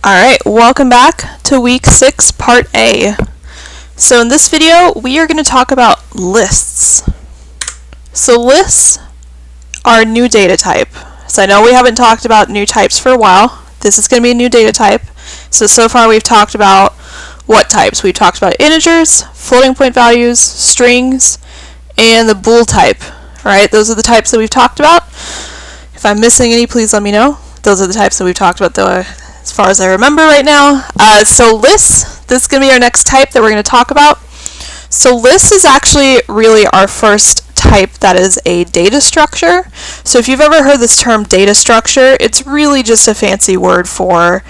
Alright, welcome back to week 6, part A. So in this video, we are going to talk about lists. So lists are a new data type. So I know we haven't talked about new types for a while. This is going to be a new data type. So far we've talked about what types? We've talked about integers, floating point values, strings, and the bool type. Alright, those are the types that we've talked about. If I'm missing any, please let me know. Those are the types that we've talked about though, as far as I remember right now. So lists, this is going to be our next type that we're going to talk about. So lists is actually really our first type that is a data structure. So if you've ever heard this term data structure, it's really just a fancy word for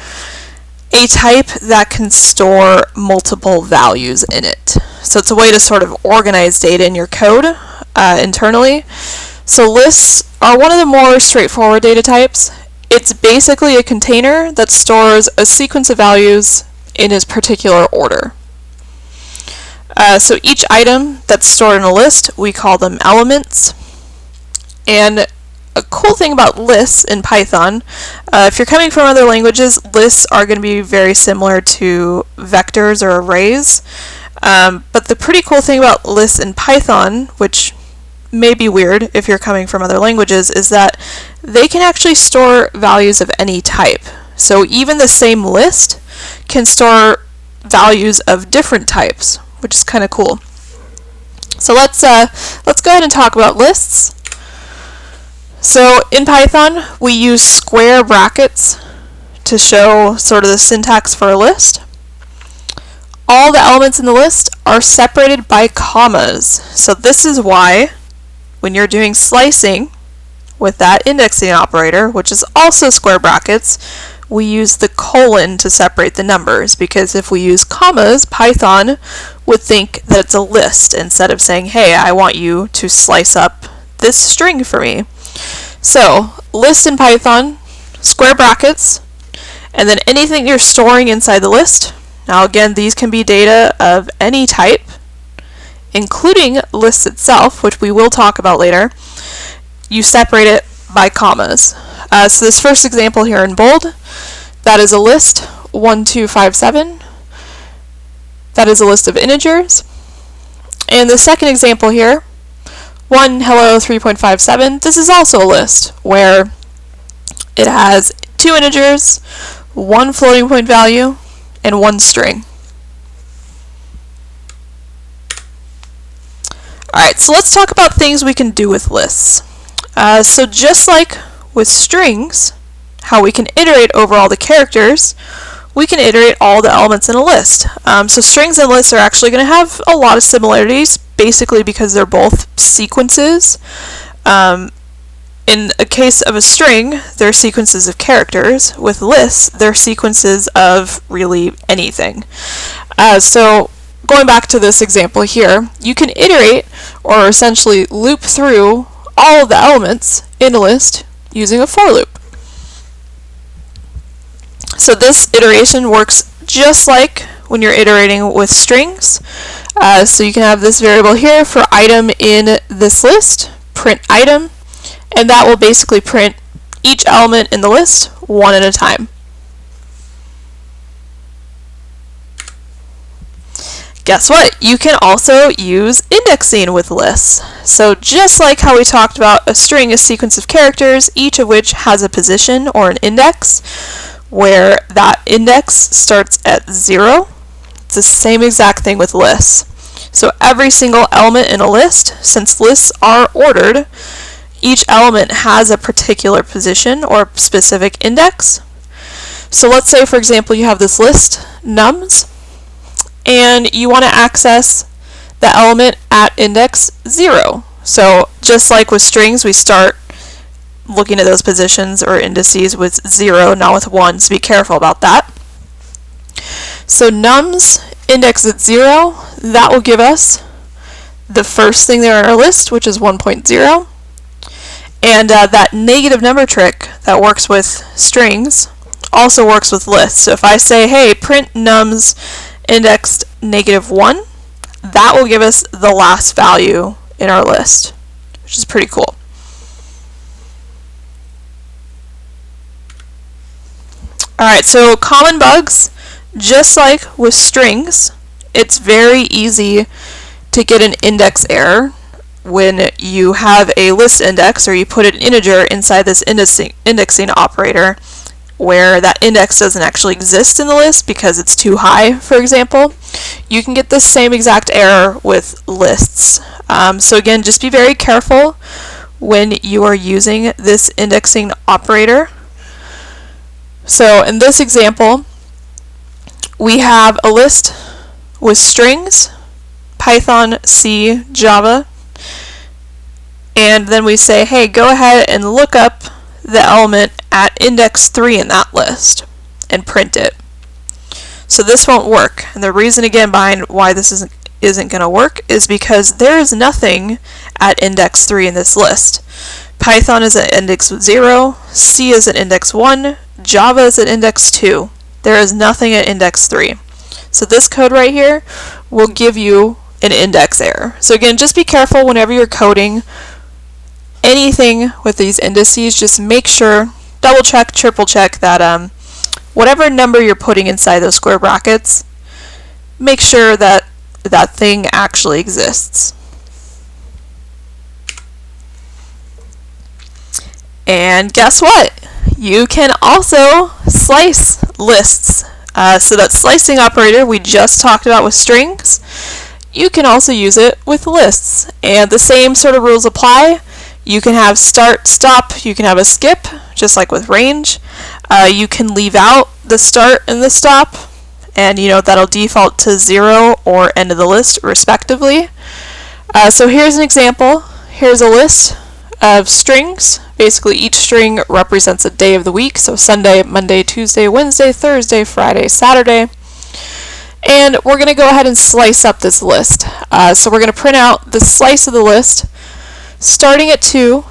a type that can store multiple values in it. So it's a way to sort of organize data in your code internally. So lists are one of the more straightforward data types. It's basically a container that stores a sequence of values in its particular order. So each item that's stored in a list, we call them elements. And a cool thing about lists in Python, if you're coming from other languages, lists are going to be very similar to vectors or arrays. But the pretty cool thing about lists in Python, which may be weird if you're coming from other languages, is that they can actually store values of any type. So even the same list can store values of different types, which is kind of cool. So let's go ahead and talk about lists. So in Python, we use square brackets to show sort of the syntax for a list. All the elements in the list are separated by commas. So this is why when you're doing slicing with that indexing operator, which is also square brackets, we use the colon to separate the numbers, because if we use commas, Python would think that it's a list instead of saying, hey, I want you to slice up this string for me. So list in Python, square brackets, and then anything you're storing inside the list. Now again, these can be data of any type, including lists itself, which we will talk about later. You separate it by commas. So this first example here in bold, that is a list 1257. That is a list of integers. And the second example here, 1 hello 3.57, this is also a list where it has 2 integers, 1 floating point value, and 1 string. Alright, so let's talk about things we can do with lists. So just like with strings, how we can iterate over all the characters, we can iterate all the elements in a list. So strings and lists are actually going to have a lot of similarities, basically because they're both sequences. In a case of a string, they're sequences of characters. With lists, they're sequences of really anything. So going back to this example here, you can iterate or essentially loop through all of the elements in a list using a for loop. So this iteration works just like when you're iterating with strings. So you can have this variable here for item in this list, print item, and that will basically print each element in the list one at a time. Guess what? You can also use indexing with lists. So just like how we talked about a string, a sequence of characters, each of which has a position or an index, where that index starts at 0, it's the same exact thing with lists. So every single element in a list, since lists are ordered, each element has a particular position or specific index. So let's say, for example, you have this list, nums, and you want to access the element at index 0. So just like with strings, we start looking at those positions or indices with 0, not with 1, so be careful about that. So nums index at 0, that will give us the first thing there in our list, which is 1.0. And that negative number trick that works with strings also works with lists. So if I say, hey, print nums indexed -1, that will give us the last value in our list, which is pretty cool. Alright, so common bugs, just like with strings, it's very easy to get an index error when you have a list index or you put an integer inside this indexing operator where that index doesn't actually exist in the list because it's too high, for example. You can get the same exact error with lists. So again, just be very careful when you are using this indexing operator. So in this example, we have a list with strings, Python, C, Java, and then we say, hey, go ahead and look up the element at index 3 in that list and print it. So this won't work, and the reason again behind why this isn't going to work is because there is nothing at index 3 in this list. Python is at index 0, C is at index 1, Java is at index 2. There is nothing at index 3. So this code right here will give you an index error. So again, just be careful whenever you're coding anything with these indices. Just make sure, double check, triple check that whatever number you're putting inside those square brackets, make sure that that thing actually exists. And guess what? You can also slice lists. So that slicing operator we just talked about with strings, you can also use it with lists. And the same sort of rules apply. You can have start, stop, you can have a skip, just like with range. You can leave out the start and the stop, and that'll default to 0 or end of the list respectively. So here's an example. Here's a list of strings. Basically each string represents a day of the week, so Sunday, Monday, Tuesday, Wednesday, Thursday, Friday, Saturday. And we're going to go ahead and slice up this list. So we're going to print out the slice of the list starting at 2,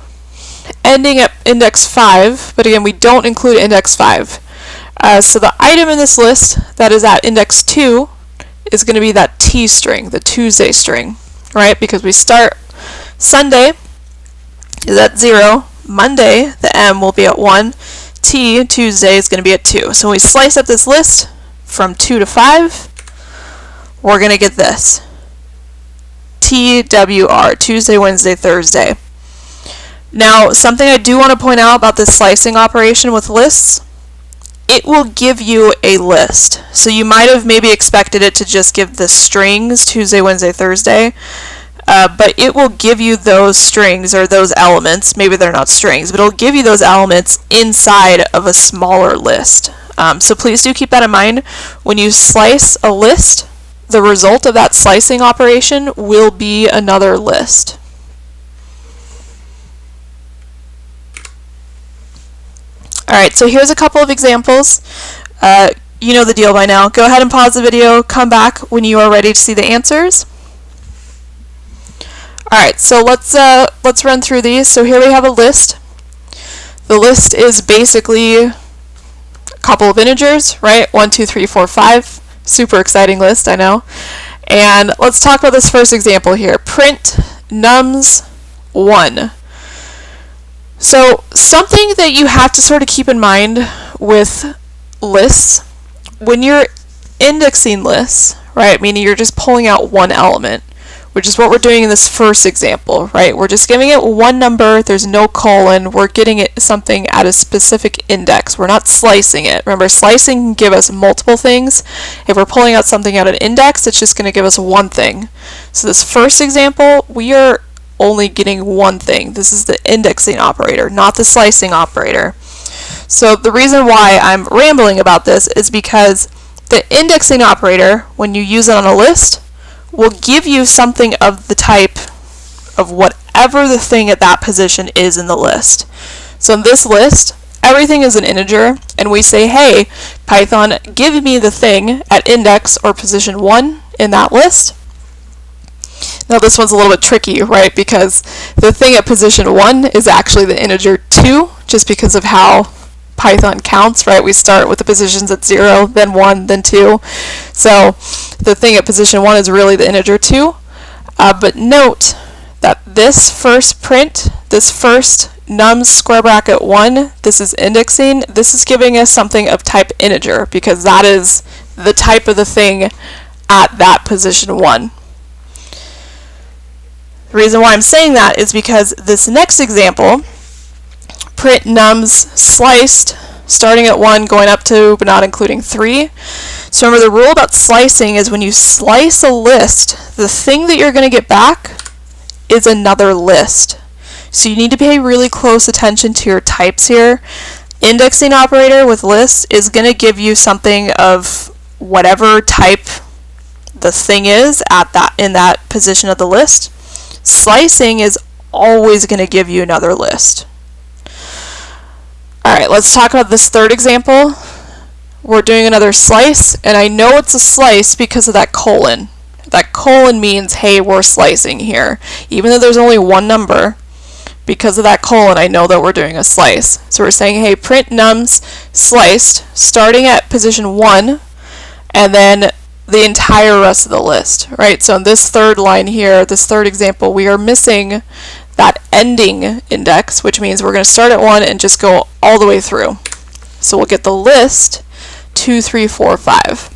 ending at index 5, but again we don't include index 5. So the item in this list that is at index 2 is going to be that T string, the Tuesday string, right? Because we start Sunday is at 0, Monday, the M will be at 1, T, Tuesday, is going to be at 2. So when we slice up this list from 2 to 5, we're going to get this. TWR, Tuesday, Wednesday, Thursday. Now, something I do want to point out about this slicing operation with lists, it will give you a list. So you might have maybe expected it to just give the strings, Tuesday, Wednesday, Thursday, but it will give you those strings or those elements, maybe they're not strings, but it'll give you those elements inside of a smaller list. So please do keep that in mind. When you slice a list, the result of that slicing operation will be another list. Alright, so here's a couple of examples. You know the deal by now. Go ahead and pause the video, come back when you are ready to see the answers. Alright, so let's run through these. So here we have a list. The list is basically a couple of integers, right? 1, 2, 3, 4, 5. Super exciting list, I know. And let's talk about this first example here. Print nums 1. So something that you have to sort of keep in mind with lists, when you're indexing lists, right, meaning you're just pulling out one element, which is what we're doing in this first example, right? We're just giving it one number, there's no colon, we're getting it something at a specific index. We're not slicing it. Remember, slicing can give us multiple things. If we're pulling out something at an index, it's just going to give us one thing. So this first example, we are only getting one thing. This is the indexing operator, not the slicing operator. So the reason why I'm rambling about this is because the indexing operator, when you use it on a list, will give you something of the type of whatever the thing at that position is in the list. So in this list, everything is an integer, and we say, hey, Python, give me the thing at index or position 1 in that list. Now this one's a little bit tricky, right, because the thing at position 1 is actually the integer 2, just because of how Python counts, right? We start with the positions at 0, then 1, then 2. So the thing at position 1 is really the integer 2. But note that this first print, this first nums square bracket 1, this is indexing. This is giving us something of type integer because that is the type of the thing at that position 1. The reason why I'm saying that is because this next example, print nums sliced, starting at 1, going up to, but not including 3. So remember, the rule about slicing is when you slice a list, the thing that you're going to get back is another list. So you need to pay really close attention to your types here. Indexing operator with lists is going to give you something of whatever type the thing is at in that position of the list. Slicing is always going to give you another list. Alright, let's talk about this third example. We're doing another slice, and I know it's a slice because of that colon. That colon means, hey, we're slicing here. Even though there's only one number, because of that colon, I know that we're doing a slice. So we're saying, hey, print nums sliced, starting at position 1, and then the entire rest of the list, right? So in this third line here, this third example, we are missing that ending index, which means we're going to start at 1 and just go all the way through. So we'll get the list 2, 3, 4, 5.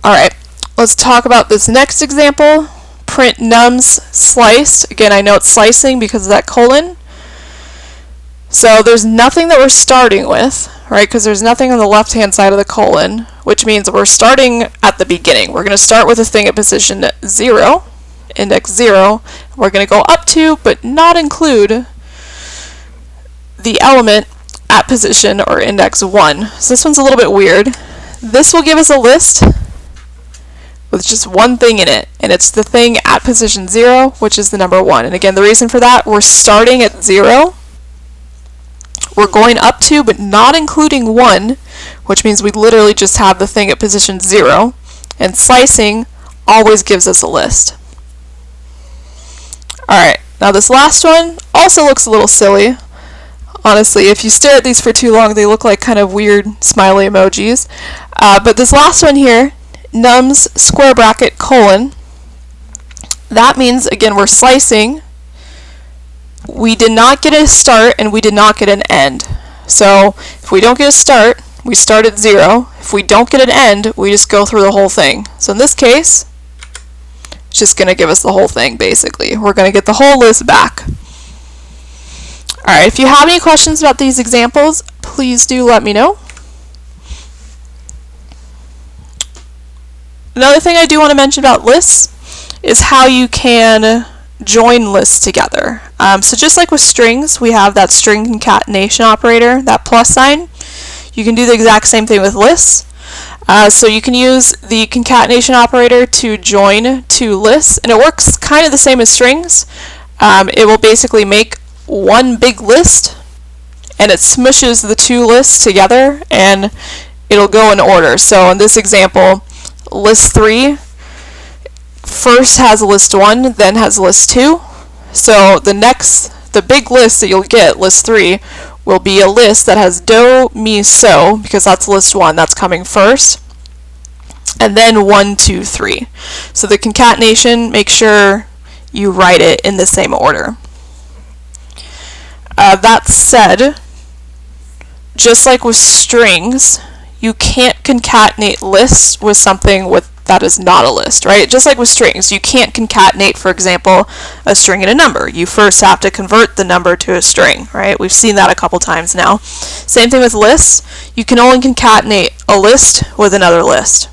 Alright, let's talk about this next example. Print nums sliced. Again, I know it's slicing because of that colon. So there's nothing that we're starting with, right? Because there's nothing on the left-hand side of the colon, which means we're starting at the beginning. We're going to start with a thing at position 0, index 0. We're going to go up to, but not include, the element at position or index 1. So this one's a little bit weird. This will give us a list with just one thing in it, and it's the thing at position 0, which is the number 1. And again, the reason for that, we're starting at 0. We're going up to, but not including 1, which means we literally just have the thing at position 0. And slicing always gives us a list. Alright, now this last one also looks a little silly. Honestly, if you stare at these for too long, they look like kind of weird smiley emojis. But this last one here, nums square bracket colon, that means, again, we're slicing. We did not get a start and we did not get an end. So if we don't get a start, we start at 0. If we don't get an end, we just go through the whole thing. So in this case, it's just going to give us the whole thing, basically. We're going to get the whole list back. Alright, if you have any questions about these examples, please do let me know. Another thing I do want to mention about lists is how you can join lists together. So just like with strings, we have that string concatenation operator, that plus sign. You can do the exact same thing with lists. So you can use the concatenation operator to join two lists, and it works kind of the same as strings. It will basically make one big list, and it smushes the two lists together, and it'll go in order. So in this example, list 3 first has list 1, then has list 2. So the big list that you'll get, list 3, will be a list that has do, mi, so, because that's list 1, that's coming first, and then 1, 2, 3. So the concatenation, make sure you write it in the same order. That said, just like with strings, you can't concatenate lists with something that is not a list, right? Just like with strings, you can't concatenate, for example, a string and a number. You first have to convert the number to a string, right? We've seen that a couple times now. Same thing with lists. You can only concatenate a list with another list.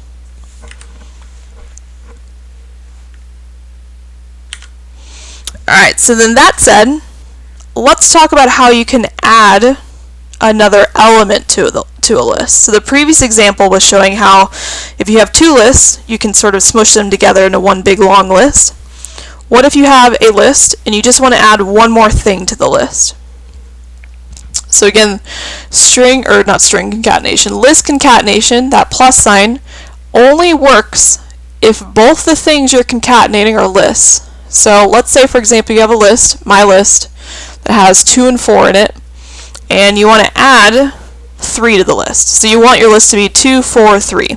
Alright, so then that said, let's talk about how you can add another element to a list. So the previous example was showing how if you have two lists, you can sort of smush them together into one big long list. What if you have a list and you just want to add one more thing to the list? So again, list concatenation, that plus sign, only works if both the things you're concatenating are lists. So let's say, for example, you have a list, my list, that has 2 and 4 in it, and you want to add 3 to the list. So you want your list to be 2, 4, 3.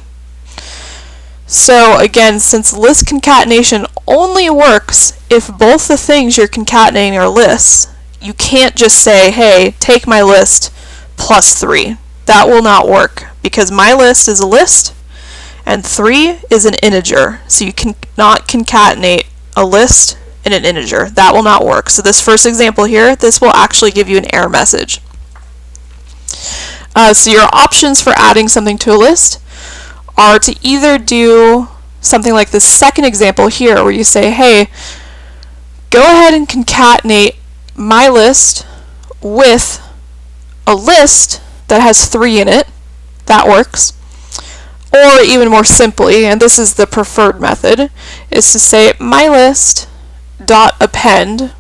So again, since list concatenation only works if both the things you're concatenating are lists, you can't just say, hey, take my list plus 3. That will not work because my list is a list and 3 is an integer. So you cannot concatenate a list and an integer. That will not work. So this first example here, this will actually give you an error message. So your options for adding something to a list are to either do something like this second example here where you say, hey, go ahead and concatenate my list with a list that has 3 in it. That works. Or even more simply, and this is the preferred method, is to say my list dot append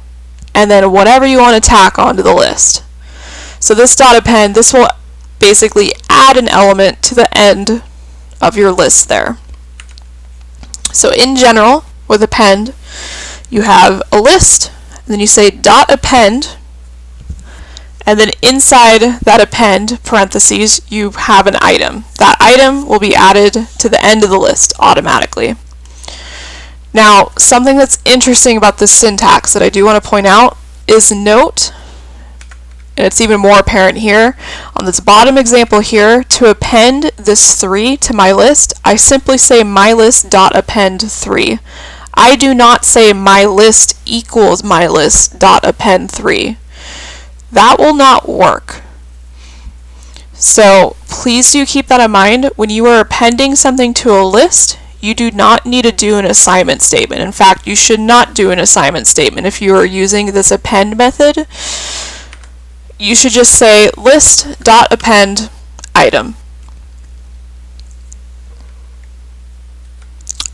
and then whatever you want to tack onto the list. So this dot append, this will basically add an element to the end of your list there. So in general, with append, you have a list, and then you say dot append, and then inside that append parentheses, you have an item. That item will be added to the end of the list automatically. Now, something that's interesting about this syntax that I do want to point out is note, and it's even more apparent here, on this bottom example here, to append this 3 to my list, I simply say mylist.append 3. I do not say mylist equals mylist.append 3. That will not work. So please do keep that in mind. When you are appending something to a list, you do not need to do an assignment statement. In fact, you should not do an assignment statement if you are using this append method. You should just say list.append item.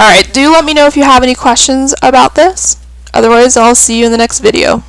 Alright, do let me know if you have any questions about this. Otherwise, I'll see you in the next video.